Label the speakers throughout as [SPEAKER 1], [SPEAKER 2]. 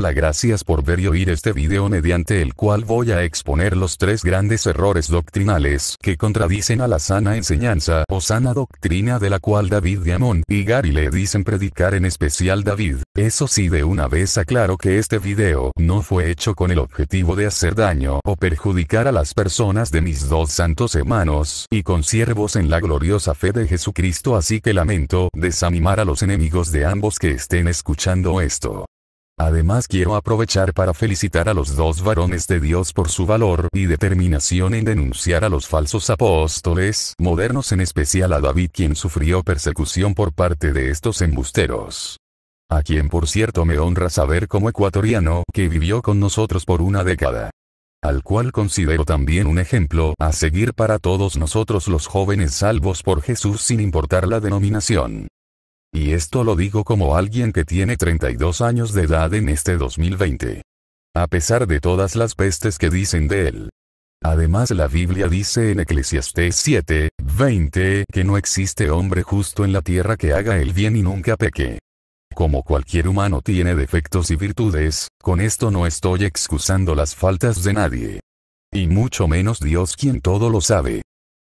[SPEAKER 1] Hola, gracias por ver y oír este video mediante el cual voy a exponer los 3 grandes errores doctrinales que contradicen a la sana enseñanza o sana doctrina de la cual David Diamond y Gary le dicen predicar, en especial David. Eso sí, de una vez aclaro que este video no fue hecho con el objetivo de hacer daño o perjudicar a las personas de mis 2 santos hermanos y consiervos en la gloriosa fe de Jesucristo, así que lamento desanimar a los enemigos de ambos que estén escuchando esto. Además, quiero aprovechar para felicitar a los 2 varones de Dios por su valor y determinación en denunciar a los falsos apóstoles modernos, en especial a David, quien sufrió persecución por parte de estos embusteros. A quien, por cierto, me honra saber como ecuatoriano que vivió con nosotros por una década. Al cual considero también un ejemplo a seguir para todos nosotros los jóvenes salvos por Jesús sin importar la denominación. Y esto lo digo como alguien que tiene 32 años de edad en este 2020. A pesar de todas las pestes que dicen de él. Además, la Biblia dice en Eclesiastés 7:20 que no existe hombre justo en la tierra que haga el bien y nunca peque. Como cualquier humano tiene defectos y virtudes, con esto no estoy excusando las faltas de nadie. Y mucho menos Dios, quien todo lo sabe.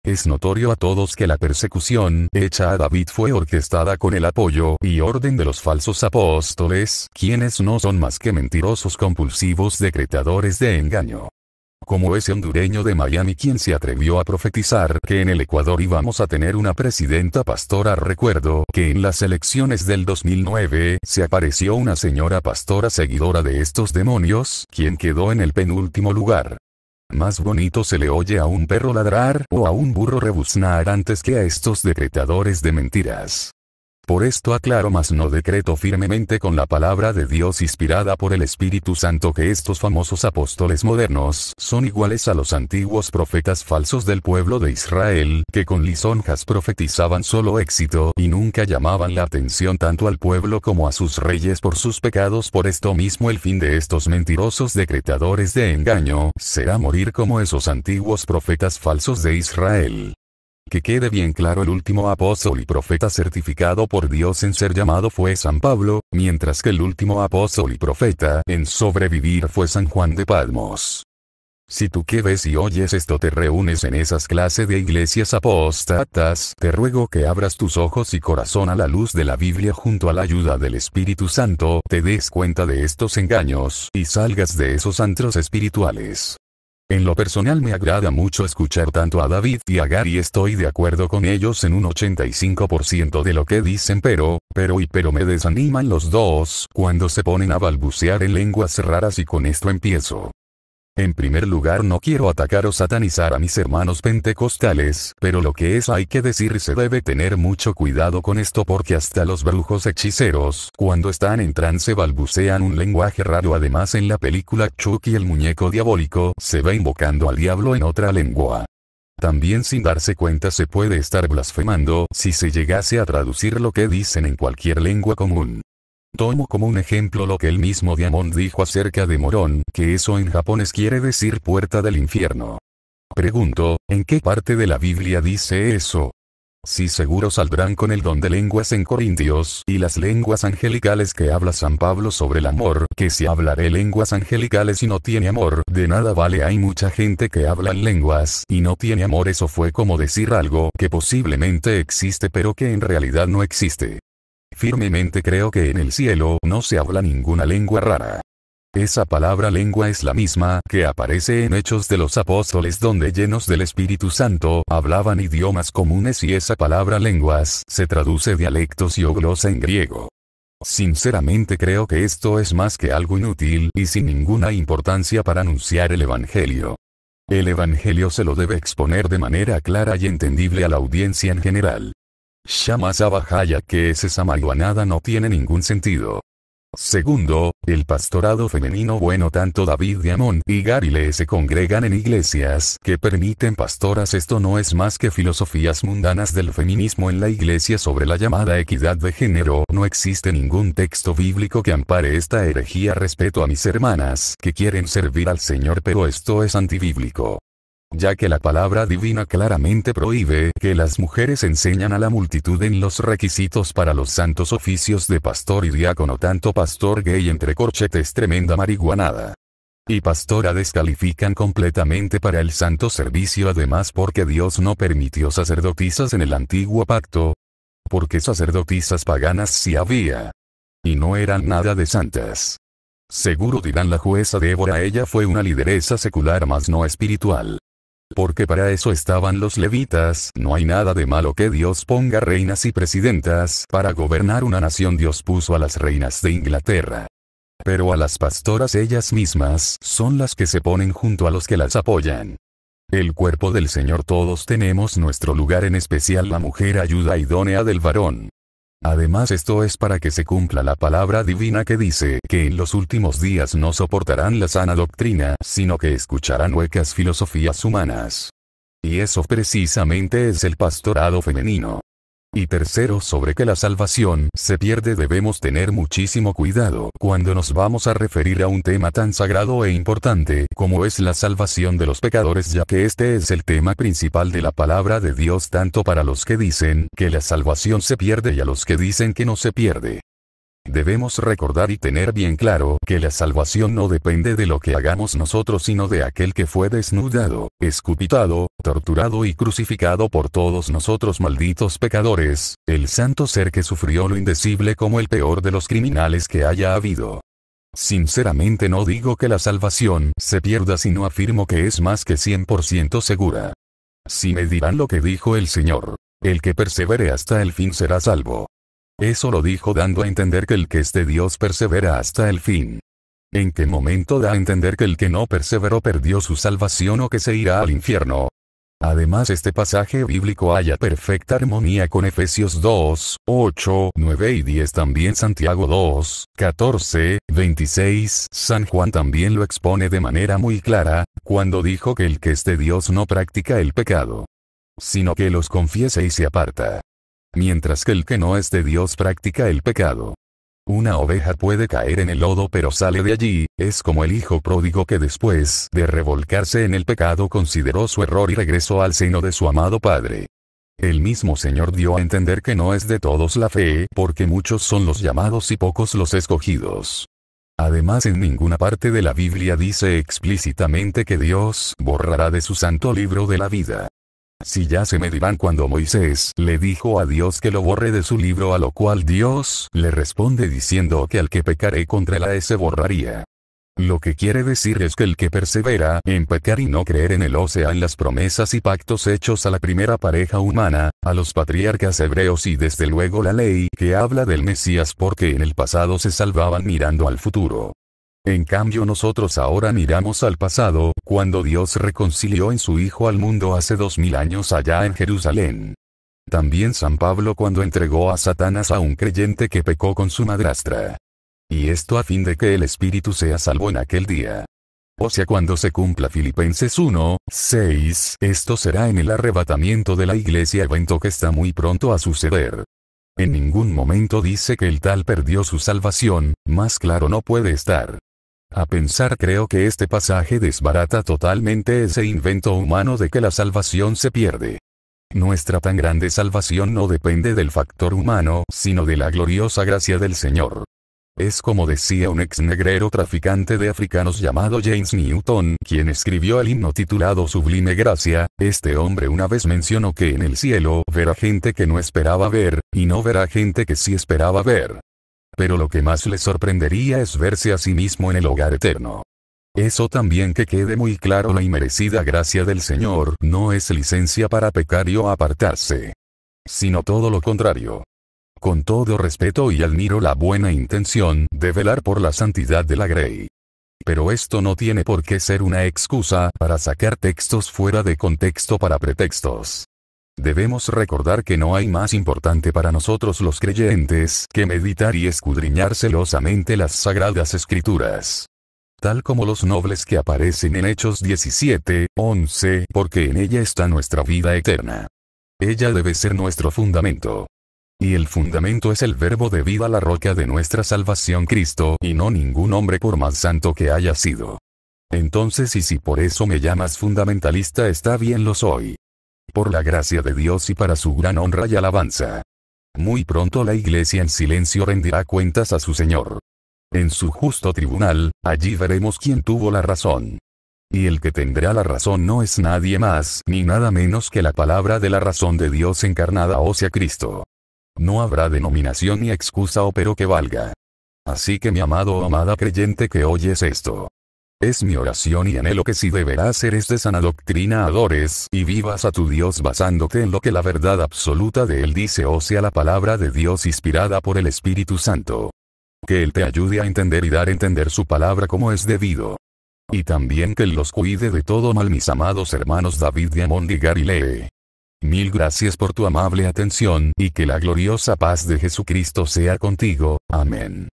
[SPEAKER 1] Es notorio a todos que la persecución hecha a David fue orquestada con el apoyo y orden de los falsos apóstoles, quienes no son más que mentirosos compulsivos decretadores de engaño. Como ese hondureño de Miami quien se atrevió a profetizar que en el Ecuador íbamos a tener una presidenta pastora. Recuerdo que en las elecciones del 2009 se apareció una señora pastora seguidora de estos demonios, quien quedó en el penúltimo lugar. Más bonito se le oye a un perro ladrar o a un burro rebuznar antes que a estos decretadores de mentiras. Por esto aclaro, mas no decreto firmemente con la palabra de Dios inspirada por el Espíritu Santo que estos famosos apóstoles modernos son iguales a los antiguos profetas falsos del pueblo de Israel, que con lisonjas profetizaban solo éxito y nunca llamaban la atención tanto al pueblo como a sus reyes por sus pecados. Por esto mismo el fin de estos mentirosos decretadores de engaño será morir como esos antiguos profetas falsos de Israel. Que quede bien claro, el último apóstol y profeta certificado por Dios en ser llamado fue San Pablo, mientras que el último apóstol y profeta en sobrevivir fue San Juan de Patmos. Si tú que ves y oyes esto te reúnes en esas clases de iglesias apóstatas, te ruego que abras tus ojos y corazón a la luz de la Biblia junto a la ayuda del Espíritu Santo, te des cuenta de estos engaños y salgas de esos antros espirituales. En lo personal me agrada mucho escuchar tanto a David y a Gary, estoy de acuerdo con ellos en un 85% de lo que dicen, pero me desaniman los 2 cuando se ponen a balbucear en lenguas raras, y con esto empiezo. En primer lugar, no quiero atacar o satanizar a mis hermanos pentecostales, pero lo que es hay que decir, se debe tener mucho cuidado con esto, porque hasta los brujos hechiceros, cuando están en trance, balbucean un lenguaje raro. Además, en la película Chucky, el muñeco diabólico se ve invocando al diablo en otra lengua. También, sin darse cuenta, se puede estar blasfemando si se llegase a traducir lo que dicen en cualquier lengua común. Tomo como un ejemplo lo que el mismo Diamond dijo acerca de Morón, que eso en japonés quiere decir puerta del infierno. Pregunto, ¿en qué parte de la Biblia dice eso? Sí, seguro saldrán con el don de lenguas en Corintios y las lenguas angelicales que habla San Pablo sobre el amor, que si hablaré lenguas angelicales y no tiene amor, de nada vale. Hay mucha gente que habla en lenguas y no tiene amor. Eso fue como decir algo que posiblemente existe pero que en realidad no existe. Firmemente creo que en el cielo no se habla ninguna lengua rara. Esa palabra lengua es la misma que aparece en Hechos de los Apóstoles, donde llenos del Espíritu Santo hablaban idiomas comunes, y esa palabra lenguas se traduce dialectos y glosa en griego. Sinceramente creo que esto es más que algo inútil y sin ninguna importancia para anunciar el Evangelio. El Evangelio se lo debe exponer de manera clara y entendible a la audiencia en general. Shama Sabajaya, que es esa marihuanada, no tiene ningún sentido. Segundo, el pastorado femenino. Bueno, tanto David Diamond y Gary Lee se congregan en iglesias que permiten pastoras. Esto no es más que filosofías mundanas del feminismo en la iglesia sobre la llamada equidad de género. No existe ningún texto bíblico que ampare esta herejía. Respeto a mis hermanas que quieren servir al Señor, pero esto es antibíblico. Ya que la palabra divina claramente prohíbe que las mujeres enseñan a la multitud en los requisitos para los santos oficios de pastor y diácono, tanto pastor gay entre corchetes tremenda marihuanada y pastora descalifican completamente para el santo servicio, además porque Dios no permitió sacerdotisas en el antiguo pacto, porque sacerdotisas paganas sí había, y no eran nada de santas. Seguro dirán la jueza Débora, ella fue una lideresa secular mas no espiritual. Porque para eso estaban los levitas, no hay nada de malo que Dios ponga reinas y presidentas, para gobernar una nación Dios puso a las reinas de Inglaterra. Pero a las pastoras ellas mismas son las que se ponen junto a los que las apoyan. El cuerpo del Señor todos tenemos nuestro lugar, en especial la mujer ayuda idónea del varón. Además esto es para que se cumpla la palabra divina que dice que en los últimos días no soportarán la sana doctrina, sino que escucharán huecas filosofías humanas. Y eso precisamente es el pastorado femenino. Y tercero, sobre que la salvación se pierde, debemos tener muchísimo cuidado cuando nos vamos a referir a un tema tan sagrado e importante como es la salvación de los pecadores, ya que este es el tema principal de la palabra de Dios, tanto para los que dicen que la salvación se pierde y a los que dicen que no se pierde. Debemos recordar y tener bien claro que la salvación no depende de lo que hagamos nosotros, sino de aquel que fue desnudado, escupitado, torturado y crucificado por todos nosotros malditos pecadores, el santo ser que sufrió lo indecible como el peor de los criminales que haya habido. Sinceramente no digo que la salvación se pierda, sino afirmo que es más que 100% segura. Si me dirán lo que dijo el Señor, el que persevere hasta el fin será salvo. Eso lo dijo dando a entender que el que es de Dios persevera hasta el fin. ¿En qué momento da a entender que el que no perseveró perdió su salvación o que se irá al infierno? Además este pasaje bíblico halla perfecta armonía con Efesios 2, 8, 9 y 10, también Santiago 2, 14, 26, San Juan también lo expone de manera muy clara, cuando dijo que el que es de Dios no practica el pecado, sino que los confiesa y se aparta. Mientras que el que no es de Dios practica el pecado. Una oveja puede caer en el lodo pero sale de allí, es como el hijo pródigo que después de revolcarse en el pecado consideró su error y regresó al seno de su amado Padre. El mismo Señor dio a entender que no es de todos la fe, porque muchos son los llamados y pocos los escogidos. Además en ninguna parte de la Biblia dice explícitamente que Dios borrará de su santo libro de la vida. Si ya se me dirán cuando Moisés le dijo a Dios que lo borre de su libro, a lo cual Dios le responde diciendo que al que pecaré contra él se borraría. Lo que quiere decir es que el que persevera en pecar y no creer en él, o sea en las promesas y pactos hechos a la primera pareja humana, a los patriarcas hebreos y desde luego la ley que habla del Mesías, porque en el pasado se salvaban mirando al futuro. En cambio nosotros ahora miramos al pasado, cuando Dios reconcilió en su Hijo al mundo hace 2000 años allá en Jerusalén. También San Pablo cuando entregó a Satanás a un creyente que pecó con su madrastra. Y esto a fin de que el espíritu sea salvo en aquel día. O sea cuando se cumpla Filipenses 1, 6, esto será en el arrebatamiento de la iglesia, evento que está muy pronto a suceder. En ningún momento dice que el tal perdió su salvación, más claro no puede estar. A pensar creo que este pasaje desbarata totalmente ese invento humano de que la salvación se pierde. Nuestra tan grande salvación no depende del factor humano, sino de la gloriosa gracia del Señor. Es como decía un ex negrero traficante de africanos llamado James Newton, quien escribió el himno titulado Sublime Gracia. Este hombre una vez mencionó que en el cielo verá gente que no esperaba ver, y no verá gente que sí esperaba ver. Pero lo que más le sorprendería es verse a sí mismo en el hogar eterno. Eso también que quede muy claro, la inmerecida gracia del Señor no es licencia para pecar y o apartarse, sino todo lo contrario. Con todo respeto y admiro la buena intención de velar por la santidad de la Grey. Pero esto no tiene por qué ser una excusa para sacar textos fuera de contexto para pretextos. Debemos recordar que no hay más importante para nosotros los creyentes que meditar y escudriñar celosamente las sagradas escrituras. Tal como los nobles que aparecen en Hechos 17, 11, porque en ella está nuestra vida eterna. Ella debe ser nuestro fundamento. Y el fundamento es el verbo de vida, la roca de nuestra salvación, Cristo, y no ningún hombre por más santo que haya sido. Entonces y si por eso me llamas fundamentalista está bien, lo soy. Por la gracia de Dios y para su gran honra y alabanza. Muy pronto la Iglesia en silencio rendirá cuentas a su Señor. En su justo tribunal, allí veremos quién tuvo la razón. Y el que tendrá la razón no es nadie más ni nada menos que la palabra de la razón de Dios encarnada, o sea Cristo. No habrá denominación ni excusa o pero que valga. Así que mi amado o amada creyente que oyes esto. Es mi oración y anhelo que si deberás ser de sana doctrina adores y vivas a tu Dios basándote en lo que la verdad absoluta de Él dice, o sea la palabra de Dios inspirada por el Espíritu Santo. Que Él te ayude a entender y dar a entender su palabra como es debido. Y también que Él los cuide de todo mal, mis amados hermanos David Diamond y Gary Lee. Mil gracias por tu amable atención y que la gloriosa paz de Jesucristo sea contigo. Amén.